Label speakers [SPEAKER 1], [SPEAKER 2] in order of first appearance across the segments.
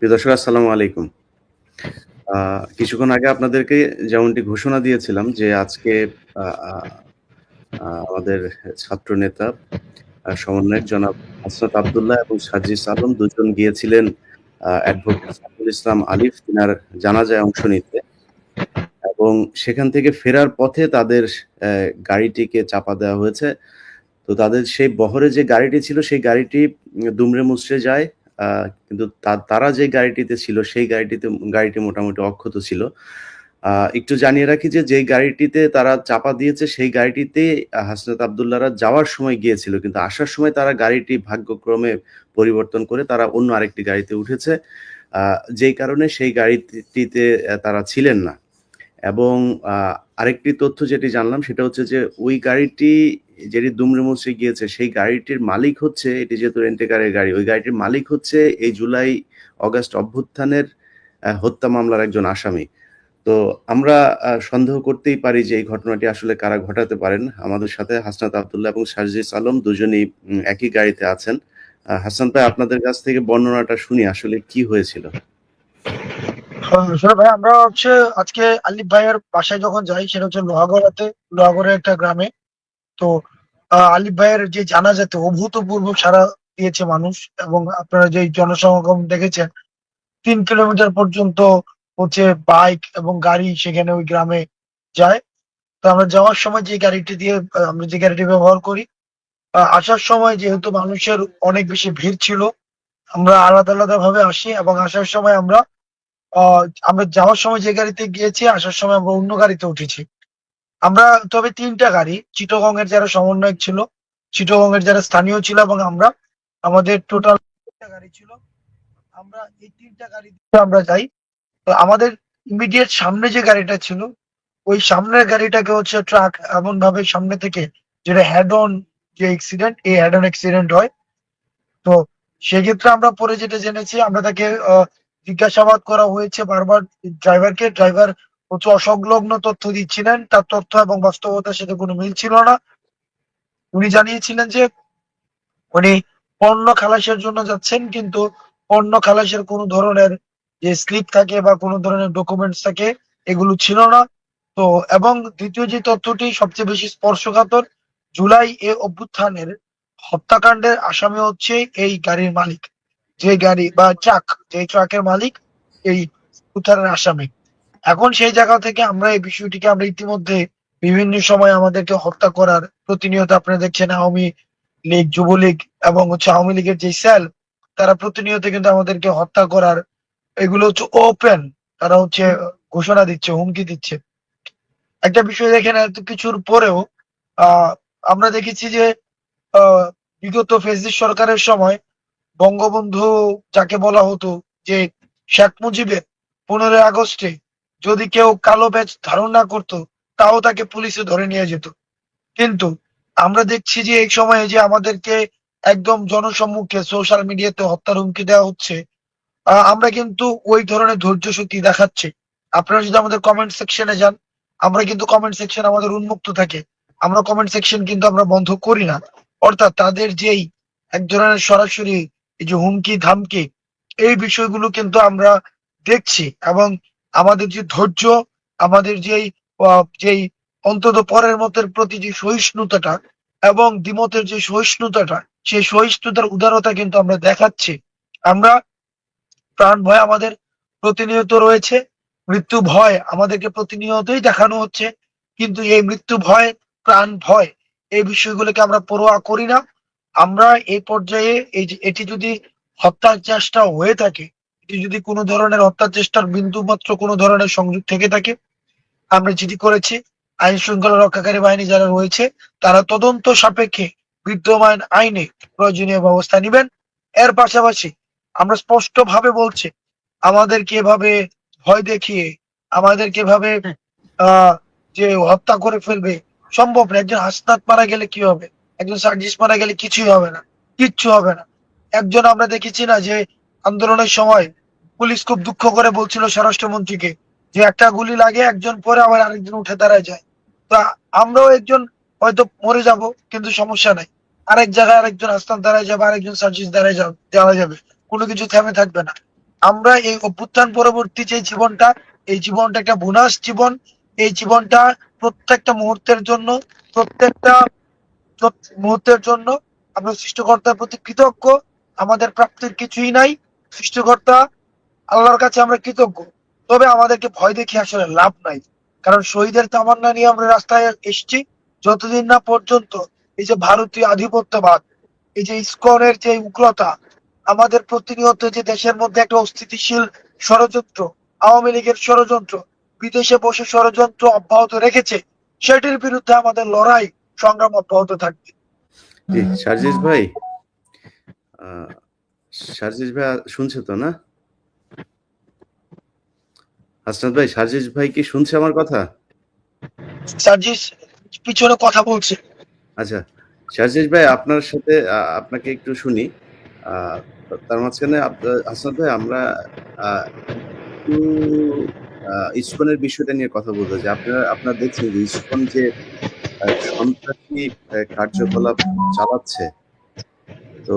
[SPEAKER 1] প্রিয় দর্শক আসসালামু আলাইকুম। কিছুক্ষণ আগে আপনাদেরকে যেমনটি ঘোষণা দিয়েছিলাম যে আজকে আ আ আ আমাদের ছাত্রনেতা সমন্বয়ক জনাব হাসনাত আব্দুল্লাহ এবং সার্জিস আলম দুজন গিয়েছিলেন অ্যাডভোকেট সাইফুল ইসলাম আলিফ তিনার জানাজায় অংশ নিতে এবং সেখান থেকে ফেরার পথে তাদের গাড়িটিকে চাপা দেওয়া হয়েছে। তো তাদের সেই বহরে যে গাড়িটি ছিল সেই গাড়িটি দুমড়ে মুচড়ে যায়। আ কিন্তু তারা যে গাড়িটিতে ছিল সেই গাড়িটি মোটামুটি অক্ষত ছিল। একটু জানিয়ে রাখি যে যেই গাড়িটিতে তারা চাপা দিয়েছে সেই গাড়িটিতে হাসনাত আব্দুল্লাহরা যাওয়ার সময় গিয়েছিল। কিন্তু আসার সময় তারা গাড়িটি ভাগ্যক্রমে পরিবর্তন করে তারা অন্য আরেকটি গাড়িতে উঠেছে। আ যেই কারণে সেই গাড়িটিতে তারা ছিলেন না। এবং আ আরেকটি তথ্য যেটি জানলাম সেটা হচ্ছে যে ওই গাড়িটি যেটি দুমড়ে মুচড়ে গিয়েছে সেই গাড়িটির মালিক হচ্ছে এটি যেহেতু রেন্ট এ কারের গাড়ি, ওই গাড়িটির মালিক হচ্ছে এই জুলাই অগাস্ট অভ্যুত্থানের হত্যা মামলার একজন আসামি। তো আমরা সন্দেহ করতেই পারি যে এই ঘটনাটি আসলে কারা ঘটাতে পারেন। আমাদের সাথে হাসনাত আব্দুল্লাহ এবং সার্জিস আলম দুজনেই একই গাড়িতে আছেন। হাসান ভাই আপনাদের কাছ থেকে বর্ণনাটা শুনি আসলে কি হয়েছিল?
[SPEAKER 2] আসলে ভাই আমরা আজকে আলিফ ভাইয়ের বাসায় যখন যাই সেটা হচ্ছে লোহাগড়ার একটা গ্রামে। তো আলিফ ভাইয়ের যে জানাজাতে অভূতপূর্ব সাড়া দিয়েছে মানুষ, এবং আপনারা যে জনসমাগম দেখেছেন ৩ কিলোমিটার পর্যন্ত বাইক এবং গাড়ি সেখানে ওই গ্রামে যায়। তো আমরা যাওয়ার সময় আমরা যে গাড়িটি ব্যবহার করি, আসার সময় যেহেতু মানুষের অনেক বেশি ভিড় ছিল, আমরা আলাদা আলাদা ভাবে আসি এবং আসার সময় আমরা যাওয়ার সময় যে গাড়িতে গিয়েছি, আসার সময় আমরা অন্য গাড়িতে উঠেছি। আমরা তবে ৩ টা গাড়ি, চিটাগং এর যারা সমন্বয়ক ছিল, চিটাগং এর যারা স্থানীয় ছিল এবং আমাদের টোটাল ৩ টা গাড়ি ছিল। আমরা এই ৩ টা গাড়িতে আমরা যাই। তো আমাদের ইমিডিয়েট সামনে যে গাড়িটা ছিল, ওই সামনের গাড়িটাকে ট্রাক এমনভাবে সামনে থেকে, যেটা হেড অন যে অ্যাক্সিডেন্ট, এই হেড অন অ্যাক্সিডেন্ট হয়। তো সেক্ষেত্রে আমরা পরে যেটা জেনেছি, আমরা তাকে জিজ্ঞাসাবাদ করা হয়েছে বারবার ড্রাইভারকে। ড্রাইভার অসংলগ্ন তথ্য দিচ্ছিলেন। তার তথ্য এবং বাস্তবতার সাথে কোনো মিল ছিল না। উনি জানিয়েছিলেন যে উনি পণ্য খালাসের জন্য যাচ্ছেন, কিন্তু পণ্য খালাসের কোনো ধরনের যে স্লিপ থাকে বা কোনো ধরনের ডকুমেন্টস থাকে, এগুলো ছিল না। তো এবং দ্বিতীয় যে তথ্যটি সবচেয়ে বেশি স্পর্শকাতর, জুলাই অভ্যুত্থানের হত্যাকাণ্ডের আসামি হচ্ছে এই গাড়ির মালিক। যে গাড়ি বা ট্রাক, যে ট্রাকের মালিক এই উদ্ধারের আসামি। এখন সেই জায়গা থেকে আমরা এই বিষয়টিকে আমরা ইতিমধ্যে বিভিন্ন সময় আমাদেরকে হত্যা করার, প্রতিনিয়ত আপনারা দেখছেন আওয়ামী লীগ, যুবলীগ এবং আওয়ামী লীগের যে সেল, তারা প্রতিনিয়ত কিন্তু আমাদেরকে হত্যা করার, এগুলো ওপেন, তারা ঘোষণা দিচ্ছে, হুমকি দিচ্ছে। একটা বিষয় দেখেন, এত কিছুর পরেও আহ আমরা দেখেছি যে আহ বিগত ফেসিস্ট সরকারের সময় বঙ্গবন্ধু যাকে বলা হতো, যে শেখ মুজিবের 15ই আগস্টে যদি কেউ কালো ব্যাজ ধারণ না করতো, তাও তাকে পুলিশে ধরে নিয়ে যেত। কিন্তু আমরা দেখছি যে এই সময়ে যে আমাদেরকে একদম জনসম্মুখে সোশ্যাল মিডিয়াতে হত্যার হুমকি দেওয়া হচ্ছে, আমরা কিন্তু ওই ধরনের ধৈর্য শক্তি দেখাচ্ছি। আপনারা যদি আমাদের কমেন্ট সেকশনে যান, আমরা কিন্তু কমেন্ট সেকশন আমাদের উন্মুক্ত থাকে। আমরা কমেন্ট সেকশন কিন্তু আমরা বন্ধ করি না। অর্থাৎ তাদের যেই এক ধরনের সরাসরি এই যে হুমকি ধামকি, এই বিষয়গুলো কিন্তু আমরা দেখছি। এবং আমাদের যে ধৈর্য, আমাদের যেই অন্তত পরের মতের প্রতি যে সহিষ্ণুতাটা এবং দ্বিমতের যে সহিষ্ণুতাটা, সেই সহিষ্ণুতার উদারতা কিন্তু আমরা দেখাচ্ছি। আমরা প্রাণ ভয় আমাদের প্রতিনিয়ত রয়েছে, মৃত্যু ভয় আমাদেরকে প্রতিনিয়তই দেখানো হচ্ছে। কিন্তু এই মৃত্যু ভয়, প্রাণ ভয়, এই বিষয়গুলোকে আমরা পরোয়া করি না। আমরা এই পর্যায়ে এই যে এটি যদি হত্যার চেষ্টা হয়ে থাকে, এটি যদি কোনো ধরনের হত্যার চেষ্টার বিন্দু মাত্র কোনো ধরনের সংযোগ থেকে থাকে, আমরা যেটি করেছি, আইন শৃঙ্খলা রক্ষাকারী বাহিনী যারা রয়েছে, তারা তদন্ত সাপেক্ষে বিদ্যমান আইনে প্রয়োজনীয় ব্যবস্থা নিবেন। এর পাশাপাশি আমরা স্পষ্টভাবে বলছি, আমাদেরকে এভাবে ভয় দেখিয়ে, আমাদেরকে এভাবে আহ যে হত্যা করে ফেলবে, সম্ভব না। একজন হাসনাত মারা গেলে কি হবে? একজন সার্জিস মারা গেলে কিছুই হবে না, কিচ্ছু হবে না। একজন আমরা দেখেছি না যে আন্দোলনের সময় পুলিশ খুব দুঃখ করে বলছিল স্বরাষ্ট্রমন্ত্রীকে যে একটা গুলি লাগে, একজন পরে আবার আরেকজন উঠে দাঁড়ায় যায়। তো আমরাও একজন হয়তো মরে যাব, কিন্তু সমস্যা নাই। আরেক জায়গায় আরেকজন হাসনাত দাঁড়ায় যাবে, আরেকজন সার্জিস দাঁড়ায় যাবে, দেওয়া যাবে, কোনো কিছু থেমে থাকবে না। আমরা এই অভ্যুত্থান পরবর্তী যে জীবনটা, এই জীবনটা একটা বোনাস জীবন। এই জীবনটা প্রত্যেকটা মুহূর্তের জন্য, প্রত্যেকটা মুহূর্তের জন্য আমরা সৃষ্টিকর্তার প্রতি কৃতজ্ঞ। আমাদের প্রাপ্তির কিছুই নাই। সৃষ্টিকর্তা আল্লাহর কাছে আমরা কৃতজ্ঞ। তবে আমাদেরকে ভয় দেখিয়ে আসলে লাভ নাই। কারণ শহীদের তামান্না নিয়ে আমরা রাস্তায় এসেছি। যতদিন না পর্যন্ত এই যে ভারতীয় আধিপত্যবাদ, এই যে ইসকনের যে উগ্রতা, আমাদের প্রতিনিয়ত যে দেশের মধ্যে একটা অস্থিতিশীল ষড়যন্ত্র, আওয়ামী লীগের ষড়যন্ত্র, বিদেশে বসে ষড়যন্ত্র অব্যাহত রেখেছে, সেটির বিরুদ্ধে আমাদের লড়াই সংগ্রাম অব্যাহত থাকবে।
[SPEAKER 1] জি, সার্জিস ভাই, সার্জিস ভাই শুনছে তো না? হাসনাত ভাই, সার্জিস ভাই কি শুনছে আমার কথা?
[SPEAKER 2] সার্জিস পিছনে কথা বলছে।
[SPEAKER 1] আচ্ছা, সার্জিস ভাই, আপনার সাথে আপনাকে একটু শুনি। তার মাঝখানে হাসনাত ভাই, আমরা একটু ইসকনের বিষয়টা নিয়ে কথা বলতে চাই। আপনারা দেখছেন যে ইসকন যে সন্ত্রাসী কার্যকলাপ চালাচ্ছে, তো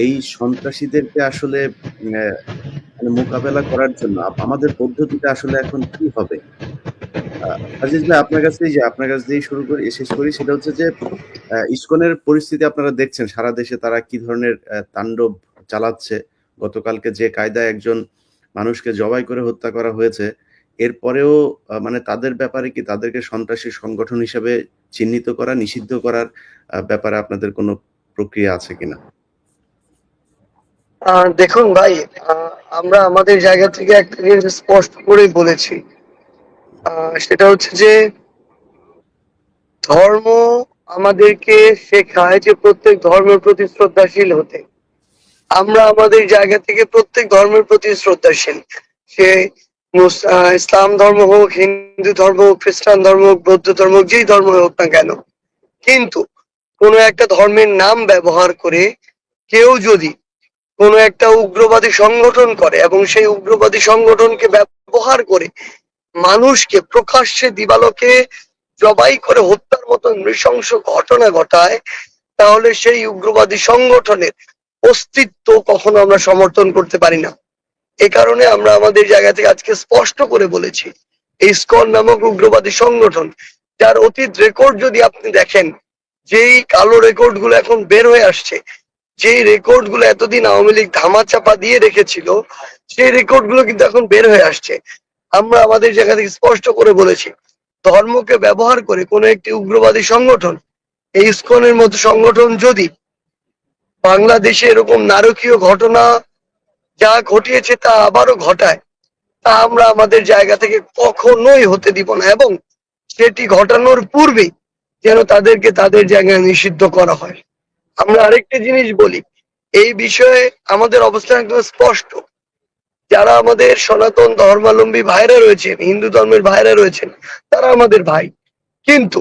[SPEAKER 1] এই সন্ত্রাসীদেরকে আসলে মানে মোকাবেলা করার জন্য আমাদের পদ্ধতিটা আসলে এখন কি হবে? আজিজ ভাই, আপনার কাছ দিয়েই শুরু করি, শেষ করি। সেটা হচ্ছে যে ইসকনের পরিস্থিতি আপনারা দেখছেন সারা দেশে তারা কি ধরনের তাণ্ডব চালাচ্ছে। গতকালকে যে কায়দায় একজন মানুষকে জবাই করে হত্যা করা হয়েছে, এরপরেও মানে তাদের ব্যাপারে কি তাদেরকে সন্ত্রাসী সংগঠন হিসেবে চিহ্নিত করা, নিষিদ্ধ করার ব্যাপারে আপনাদের কোনো প্রক্রিয়া আছে কিনা?
[SPEAKER 3] দেখুন ভাই, আমরা আমাদের জায়গা থেকে একটা জিনিস স্পষ্ট করেই বলেছি। সেটা হচ্ছে যে ধর্ম আমাদেরকে শেখায় যে প্রত্যেক ধর্মের প্রতি শ্রদ্ধাশীল হতে। আমরা আমাদের জায়গা থেকে প্রত্যেক ধর্মের প্রতি শ্রদ্ধাশীল। সে ইসলাম ধর্ম হোক, হিন্দু ধর্ম হোক, খ্রিস্টান ধর্ম হোক, বৌদ্ধ ধর্ম হোক, যেই ধর্ম হোক না কেন। কিন্তু কোনো একটা ধর্মের নাম ব্যবহার করে কেউ যদি কোনো একটা উগ্রবাদী সংগঠন করে এবং সেই উগ্রবাদী সংগঠনকে ব্যবহার করে মানুষকে প্রকাশ্যে দিবালোকে জবাই করে হত্যার মতো নৃশংস ঘটনা ঘটায়, তাহলে সেই উগ্রবাদী সংগঠনের অস্তিত্ব কখনো আমরা সমর্থন করতে পারি না। এ কারণে আমরা আমাদের জায়গা থেকে আজকে স্পষ্ট করে বলেছি, এই ইসকন নামক উগ্রবাদী সংগঠন, যার অতীত রেকর্ড যদি আপনি দেখেন, যেই কালো রেকর্ড গুলো এখন বের হয়ে আসছে, যে রেকর্ড গুলো এতদিন আওয়ামী লীগ ধামাচাপা দিয়ে রেখেছিল, সেই রেকর্ড গুলো কিন্তু এখন বের হয়ে আসছে। আমরা আমাদের জায়গা থেকে স্পষ্ট করে বলেছি, ধর্মকে ব্যবহার করে কোন একটি উগ্রবাদী সংগঠন, এই ইসকনের মতো সংগঠন যদি বাংলাদেশে এরকম নারকীয় ঘটনা যা ঘটিয়েছে তা আবারও ঘটায়, তা আমরা আমাদের জায়গা থেকে কখনোই হতে দিব না, এবং সেটি ঘটানোর পূর্বেই যেন তাদেরকে তাদের জায়গায় নিষিদ্ধ করা হয়। আমরা আরেকটি জিনিস বলি, এই বিষয়ে আমাদের অবস্থান একদম স্পষ্ট। যারা আমাদের সনাতন ধর্মাবলম্বী ভাইরা রয়েছেন, হিন্দু ধর্মের ভাইরা রয়েছেন, তারা আমাদের ভাই। কিন্তু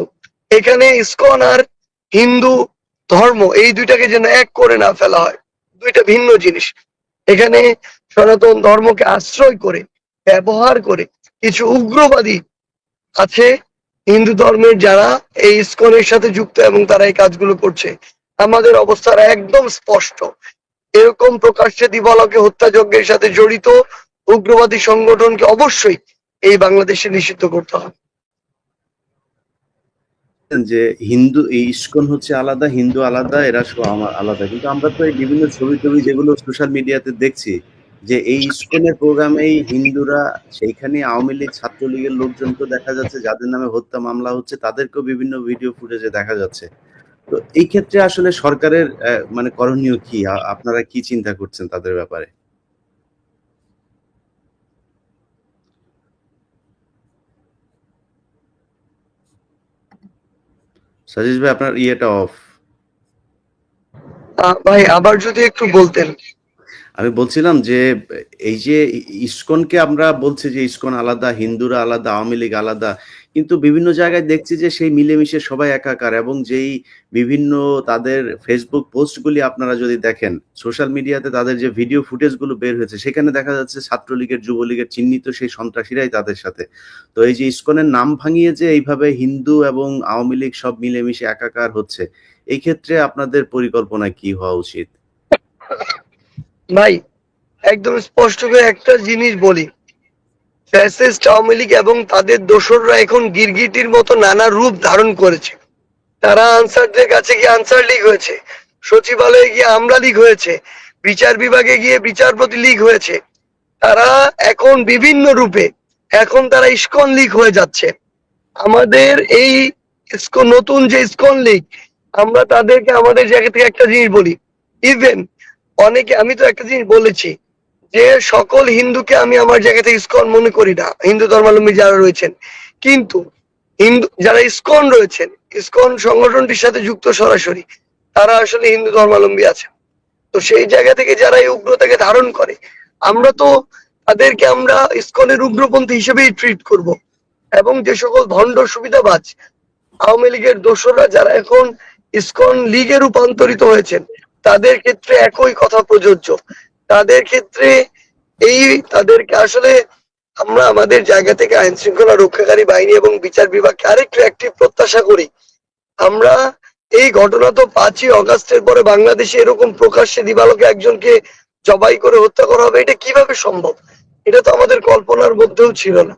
[SPEAKER 3] এখানে ইসকন আর হিন্দু ধর্ম এই দুইটাকে যেন এক করে না ফেলা হয়, দুইটা ভিন্ন জিনিস। এখানে সনাতন ধর্মকে আশ্রয় করে, ব্যবহার করে কিছু উগ্রবাদী আছে হিন্দু ধর্মের, যারা এই ইসকনের সাথে যুক্ত এবং তারা এই কাজগুলো করছে। আমাদের অবস্থাটা একদম স্পষ্ট, এরকম প্রকাশ্যে দিবালোকে হত্যাযজ্ঞের সাথে জড়িত উগ্রবাদী সংগঠনকে অবশ্যই এই বাংলাদেশে নিষিদ্ধ করতে হবে।
[SPEAKER 1] যে হিন্দু, এই ইসকন হচ্ছে আলাদা, হিন্দু আলাদা, এরা সব আমার আলাদা। কিন্তু আমরা তো এই বিভিন্ন ছবি টবি যেগুলো সোশ্যাল মিডিয়াতে দেখছি, যে এই ইসকনের প্রোগ্রামেই হিন্দুরা, সেইখানে আওয়ামী লীগ ছাত্রলীগের লোকজনকে দেখা যাচ্ছে, যাদের নামে হত্যা মামলা হচ্ছে তাদেরকেও বিভিন্ন ভিডিও ফুটেজে দেখা যাচ্ছে। তো এই ক্ষেত্রে আসলে সরকারের মানে করণীয় কি? আপনারা কি চিন্তা করছেন তাদের ব্যাপারে? সাজিস ভাই, আপনার ইয়েটা অফ।
[SPEAKER 3] ভাই আবার যদি একটু বলতেন।
[SPEAKER 1] আমি বলছিলাম যে এই যে ইসকনকে আমরা বলছি যে ইসকন আলাদা, হিন্দুরা আলাদা, আওয়ামী লীগ আলাদা, কিন্তু বিভিন্ন জায়গায় দেখছি যে সেই মিলেমিশে সবাই একাকার। এবং যেই বিভিন্ন তাদের ফেসবুক পোস্টগুলি আপনারা যদি দেখেন, সোশ্যাল মিডিয়াতে তাদের যে ভিডিও ফুটেজগুলো বের হয়েছে, সেখানে দেখা যাচ্ছে ছাত্রলীগের, যুবলীগের চিহ্নিত সেই সন্ত্রাসীরাই তাদের সাথে। তো এই যে ইসকনের নাম ভাঙিয়ে যে এইভাবে হিন্দু এবং আওয়ামী লীগ সব মিলেমিশে একাকার হচ্ছে, এই ক্ষেত্রে আপনাদের পরিকল্পনা কি হওয়া উচিত?
[SPEAKER 3] ভাই একদম স্পষ্ট করে একটা জিনিস বলি, ফ্যাসিস্ট আওয়ামী লীগ এবং তাদের দোসররা এখন গিরগিটির মতো নানা রূপ ধারণ করেছে। তারা আনসারদের কাছে গিয়ে আনসার লীগ হয়েছে, সচিবালয়ে গিয়ে আমলা লীগ হয়েছে, বিচার বিভাগে গিয়ে বিচারপতি লীগ হয়েছে। তারা এখন বিভিন্ন রূপে, এখন তারা ইস্কন লীগ হয়ে যাচ্ছে। আমাদের এই নতুন যে ইস্কন লীগ, আমরা তাদেরকে আমাদের জায়গা থেকে একটা জিনিস বলি। ইভেন অনেকে, আমি তো একটা জিনিস বলেছি যে সকল হিন্দুকে আমি আমার জায়গা থেকে ইস্কন মনে করি না, হিন্দু ধর্মাবলম্বী যারা রয়েছেন। কিন্তু হিন্দু যারা ইস্কন রয়েছেন, ইস্কন সংগঠনটির সাথে যুক্ত সরাসরি, তারা আসলে হিন্দু ধর্মাবলম্বী আছে। তো সেই জায়গা থেকে যারা এই উগ্রতাকে ধারণ করে, আমরা তো তাদেরকে আমরা ইস্কনের উগ্রপন্থী হিসেবেই ট্রিট করব। এবং যে সকল ভণ্ড সুবিধাবাজ আওয়ামী লীগের দোসররা যারা এখন ইস্কন লীগে রূপান্তরিত হয়েছেন, তাদের ক্ষেত্রে একই কথা প্রযোজ্য। তাদের ক্ষেত্রে তাদেরকে আসলে আমরা আমাদের জায়গা থেকে আইন শৃঙ্খলা রক্ষাকারী বাহিনী এবং বিচার বিভাগকে আরেকটু অ্যাক্টিভ প্রত্যাশা করি। আমরা এই ঘটনা তো 5ই অগাস্টের পরে বাংলাদেশে এরকম প্রকাশ্যে দিবালোকে একজনকে জবাই করে হত্যা করা হবে, এটা কিভাবে সম্ভব? এটা তো আমাদের কল্পনার মধ্যেও ছিল না।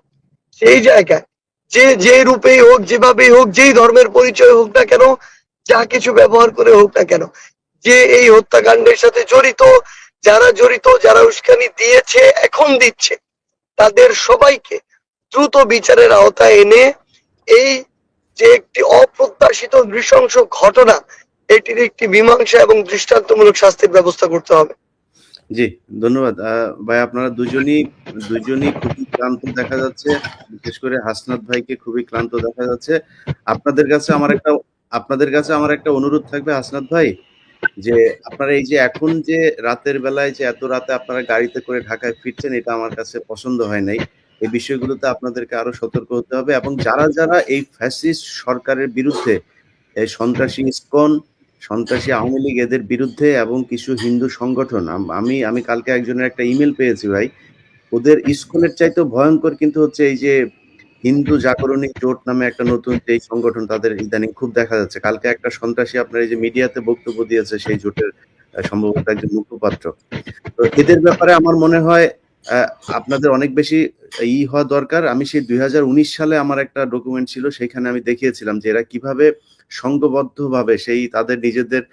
[SPEAKER 3] সেই জায়গায় যে রূপেই হোক, যেভাবেই হোক, যেই ধর্মের পরিচয় হোক না কেন, যা কিছু ব্যবহার করে হোক না কেন, যে এই হত্যাকাণ্ডের সাথে জড়িত, যারা উস্কানি দিয়েছে, এখন দিচ্ছে, তাদের সবাইকে দ্রুত বিচারের আওতায় এনে এই যে একটি অপ্রত্যাশিত নৃশংস ঘটনা, এটির একটি মীমাংসা এবং দৃষ্টান্তমূলক শাস্তির ব্যবস্থা করতে হবে।
[SPEAKER 1] জি, ধন্যবাদ। ভাই আপনারা দুজনই খুবই ক্লান্ত দেখা যাচ্ছে। বিশেষ করে হাসনাত ভাইকে খুবই ক্লান্ত দেখা যাচ্ছে। আপনাদের কাছে আমার একটা অনুরোধ থাকবে হাসনাত ভাই, যে আপনারা এই যে এখন যে রাতের বেলায় যে এত রাতে আপনারা গাড়িতে করে ঢাকায় ফিরছেন, এটা আমার কাছে পছন্দ হয় নাই। এই বিষয়গুলোতে আপনাদেরকে আরো সতর্ক হতে হবে এবং যারা এই ফ্যাসিস্ট সরকারের বিরুদ্ধে, এই সন্ত্রাসী ইসকন, সন্ত্রাসী আওয়ামী লীগ, এদের বিরুদ্ধে এবং কিছু হিন্দু সংগঠন, আমি কালকে একজনের একটা ইমেল পেয়েছি ভাই, ওদের ইসকনের চাইতেও ভয়ঙ্কর কিন্তু হচ্ছে এই যে হিন্দু জাগরণী জোট নামে একটা নতুন যে সংগঠন, তাদের ইদানিং খুব দেখা যাচ্ছে। কালকে একটা সন্ত্রাসী আপনার এই যে মিডিয়াতে বক্তব্য দিয়েছে সেই জোটের সম্ভবত একজন মুখপাত্র। তো এদের ব্যাপারে আমার মনে হয় আপনাদের অনেক বেশি হওয়া দরকার। আমি সেই 2019 সালে আমার একটা ডকুমেন্ট ছিল, সেখানে আমি দেখিয়েছিলাম যে এরা কিভাবে সংঘবদ্ধভাবে সেই তাদের নিজেদের